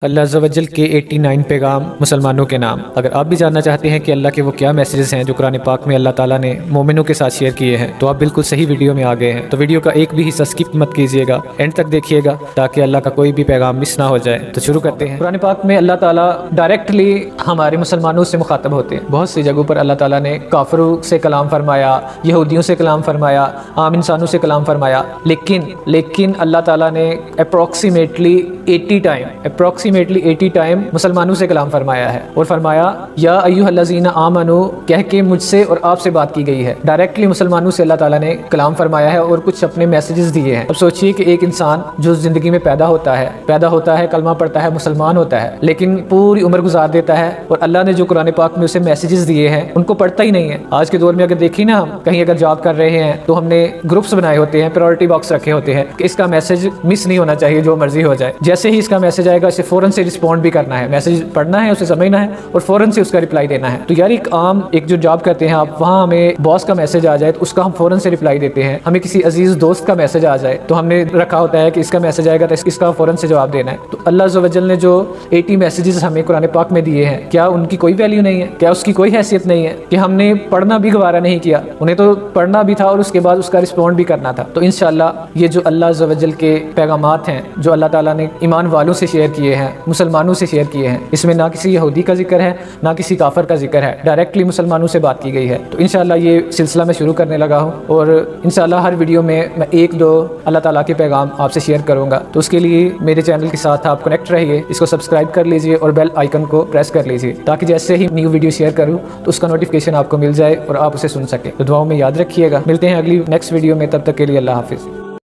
अल्लाह अज़्ज़ व जल के 89 पैगाम मुसलमानों के नाम। अगर आप भी जानना चाहते हैं कि अल्लाह के वो क्या मैसेजेस हैं जो कुरान पाक में अल्लाह ताला ने मोमिनों के साथ शेयर किए हैं, तो आप बिल्कुल सही वीडियो में आ गए हैं। तो वीडियो का एक भी हिस्सा स्किप मत कीजिएगा, एंड तक देखिएगा ताकि अल्लाह का कोई भी पैगाम मिस ना हो जाए। तो शुरू करते हैं। कुरान पाक में अल्लाह ताला डायरेक्टली हमारे मुसलमानों से मुखातब होते हैं। बहुत सी जगहों पर अल्लाह ताला ने काफिरों से कलाम फरमाया, यहूदियों से कलाम फरमाया, आम इंसानों से कलाम फरमाया, लेकिन अल्लाह ताला ने अप्रॉक्सीमेटली 80 टाइम मुसलमानों से कलाम फरमाया है और फरमाया या अय्युहल्लज़ीना आमनू कह के मुझसे और आपसे बात की गई है। डायरेक्टली मुसलमानों से अल्लाह ताला ने कलाम फरमाया है और कुछ अपने मैसेजेस दिए हैं। अब सोचिए कि एक इंसान जो जिंदगी में पैदा होता है, कलमा पढ़ता है, मुसलमान होता है, लेकिन पूरी उम्र गुजार देता है और अल्लाह ने जो कुरान पाक में उसे मैसेजेस दिए हैं उनको पढ़ता ही नहीं है। आज के दौर में अगर देखिए ना, हम कहीं अगर जॉब कर रहे हैं तो हमने ग्रुप्स बनाए होते हैं, प्रायोरिटी बॉक्स रखे होते हैं कि इसका मैसेज मिस नहीं होना चाहिए, जो मर्जी हो जाए। जैसे ही इसका मैसेज आएगा इसे फौरन से रिस्पॉन्ड भी करना है, मैसेज पढ़ना है, उसे समझना है और फौरन से उसका रिप्लाई देना है। तो यार एक जो जॉब करते हैं आप, वहाँ हमें बॉस का मैसेज आ जाए तो उसका हम फौरन से रिप्लाई देते हैं। हमें किसी अजीज दोस्त का मैसेज आ जाए तो हमने रखा होता है कि इसका मैसेज आएगा तो इसका फौरन से जवाब देना है। तो अल्लाह अज़्ज़ व जल ने जो 80 मैसेजेस हमें कुरान पाक में दिए हैं, क्या उनकी कोई वैल्यू नहीं है? क्या उसकी कोई हैसियत नहीं है कि हमने पढ़ना भी गवारा नहीं किया? उन्हें तो पढ़ना भी था और उसके बाद उसका रिस्पॉन्ड भी करना था। तो इंशाअल्लाह ये जो अल्लाह अज़्ज़ व जल के पैगामात हैं जो अल्लाह ताला ने ईमान वालों से शेयर किए हैं, मुसलमानों से शेयर किए हैं, इसमें ना किसी यहूदी का जिक्र है ना किसी काफर का जिक्र है, डायरेक्टली मुसलमानों से बात की गई है। तो इंशाअल्लाह ये सिलसिला मैं शुरू करने लगा हूँ और इंशाअल्लाह हर वीडियो में मैं एक दो अल्लाह ताला के पैगाम आपसे शेयर करूँगा। तो उसके लिए मेरे चैनल के साथ आप कनेक्ट रहिए, इसको सब्सक्राइब कर लीजिए और बेल आइकन को प्रेस कर लीजिए ताकि जैसे ही न्यू वीडियो शेयर करूँ तो उसका नोटिफिकेशन आपको मिल जाए और आप उसे सुन सकें। तो दुआओं में याद रखिएगा। मिलते हैं अगली नेक्स्ट वीडियो में, तब तक के लिए अल्लाह हाफिज़।